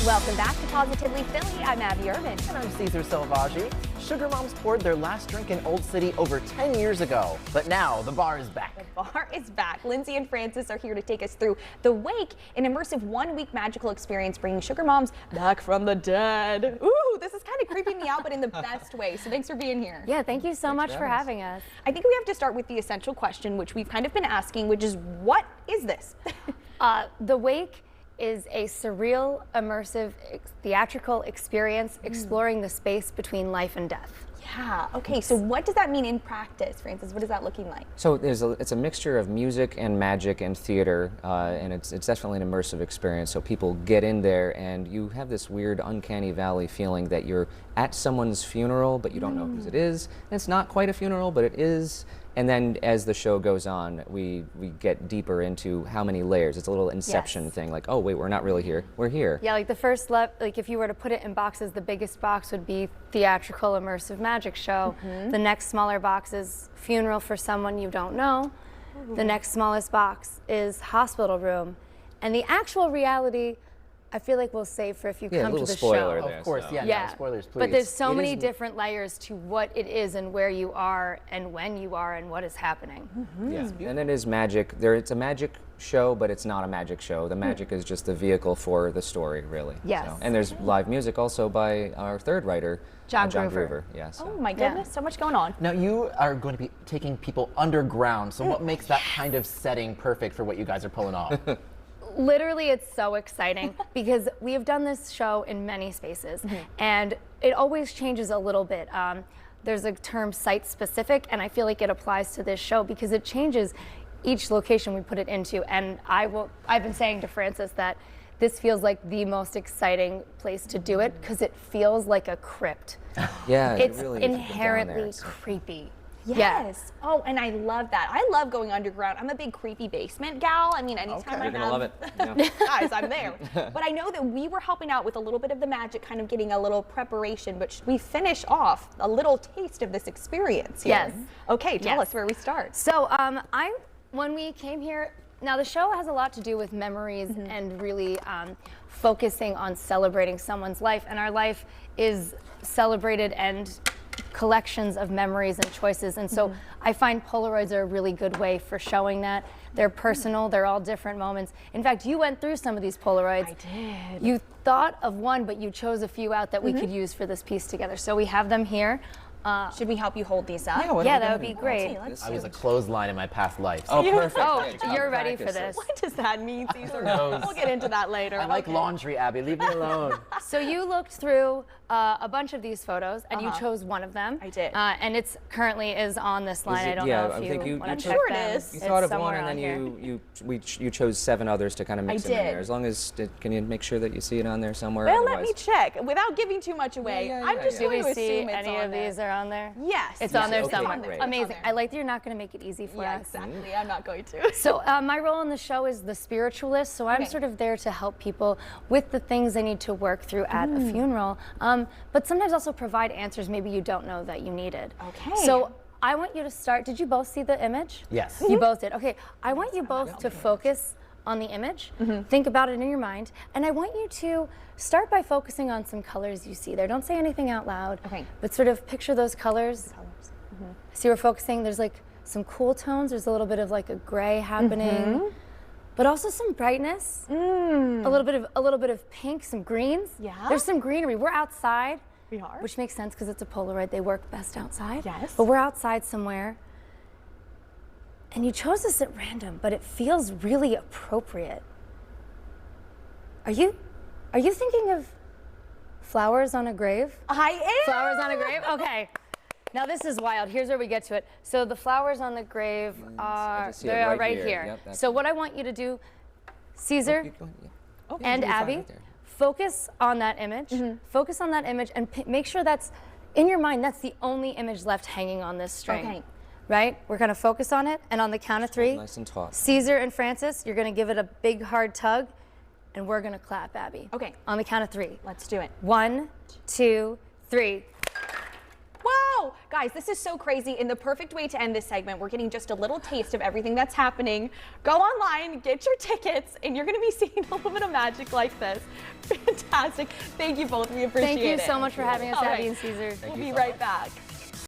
Welcome back to Positively Philly. I'm Abby Urban. And I'm Cesar Selvaggi. Sugar Moms poured their last drink in Old City over 10 years ago. But now the bar is back. The bar is back. Lindsay and Francis are here to take us through The Wake, an immersive one-week magical experience bringing Sugar Moms back from the dead. Ooh, this is kind of creeping me out, but in the best way. So thanks for being here. Yeah, thank you so much for having us. I think we have to start with the essential question, which we've kind of been asking, which is, what is this? The Wake is a surreal, immersive, theatrical experience exploring the space between life and death. Yeah, okay, so what does that mean in practice, Francis? What is that looking like? So it's a mixture of music and magic and theater, and it's definitely an immersive experience. So people get in there and you have this weird uncanny valley feeling that you're at someone's funeral, but you don't know whose it is. And it's not quite a funeral, but it is. And then as the show goes on, we get deeper into how many layers. It's a little Inception thing, like, oh wait, we're not really here, we're here. Yeah, like the first like if you were to put it in boxes, the biggest box would be theatrical immersive magic show. The next smaller box is funeral for someone you don't know. The next smallest box is hospital room. And the actual reality, I feel like we'll save for if you come to the spoiler show. there, Of course, so. yeah, no, spoilers, please. But there's so many different layers to what it is and where you are and when you are and what is happening. Yeah, and it is magic. It's a magic show, but it's not a magic show. The magic is just the vehicle for the story, really. Yes. So, and there's live music also by our third writer, John Groover. Groover. Yeah, so. Oh my goodness, so much going on. Now you are going to be taking people underground, so what makes that kind of setting perfect for what you guys are pulling off? Literally, it's so exciting because we have done this show in many spaces and it always changes a little bit. There's a term site specific, and I feel like it applies to this show because it changes each location we put it into. And I've been saying to Francis that this feels like the most exciting place to do it because it feels like a crypt. Yeah, It's it really is. inherently creepy. Yes. Yeah. Oh, and I love that. I love going underground. I'm a big creepy basement gal. I mean, anytime I You're gonna love it. Yeah. guys, I'm there. But I know that we were helping out with a little bit of the magic, kind of getting a little preparation, but should we finish off a little taste of this experience here? Yes. Okay, tell us where we start. So when we came here, now the show has a lot to do with memories and really focusing on celebrating someone's life, and our life is celebrated and collections of memories and choices, and so I find Polaroids are a really good way for showing that. They're personal, they're all different moments. In fact, you went through some of these Polaroids. I did. You thought of one, but you chose a few out that we could use for this piece together. So we have them here. Should we help you hold these up? Yeah, that would be great. I was a clothesline in my past life. Oh, perfect. Oh, Yeah, you're ready for practice this. What does that mean, Cesar? knows? We'll get into that later. I like Okay. laundry, Abby. Leave me alone. So you looked through a bunch of these photos, and you chose one of them. I did. And it's currently is on this line. I don't yeah, know I if think you you- want you to chose- check Sure it them. is. You It's thought of one, somewhere and on then here. you chose 7 others to kind of mix I them in did. there. As long as can you make sure that you see it on there somewhere? Well, let otherwise- me check. Without giving too much away, Yeah, I'm just Do going we to see assume it's any on of there. these are on there? Yes. It's yes, on there it's somewhere. there. Great. It's on Amazing. there. I like that you're not going to make it easy for Yeah, us. exactly. I'm not going to. So my role in the show is the spiritualist, so I'm Okay. sort of there to help people with the things they need to work through at a funeral, but sometimes also provide answers maybe you don't know that you needed. Okay. So I want you to start. Did you both see the image? Yes. You both did. Okay, I want you both to focus on the image, think about it in your mind, and I want you to start by focusing on some colors you see there. Don't say anything out loud, Okay. but sort of picture those colors. See, we're focusing, there's like some cool tones, there's a little bit of like a gray happening, but also some brightness, a little bit of pink, some greens. Yeah. There's some greenery. We're outside. We are. Which makes sense because it's a Polaroid. They work best outside. Yes. But we're outside somewhere. And you chose this at random, but it feels really appropriate. Are you thinking of flowers on a grave? I am. Flowers on a grave? Okay. Now this is wild. Here's where we get to it. So the flowers on the grave are just see it they are right right here. here. Yep, that's so what I want you to do, Caesar and Abby, right there. focus on that image. Focus on that image and make sure that's in your mind. That's the only image left hanging on this string. Okay. Right? We're gonna focus on it, and on the count of 3, Nice and taut. Caesar and Francis, you're gonna give it a big hard tug, and we're gonna clap, Abby. Okay. On the count of 3. Let's do it. 1, 2, 3. Whoa! So, guys, this is so crazy. In the perfect way to end this segment, we're getting just a little taste of everything that's happening. Go online, get your tickets, and you're going to be seeing a little bit of magic like this. Fantastic. Thank you both. We appreciate it. Thank you so much for having us, All Abby right. and Caesar. We'll be right back.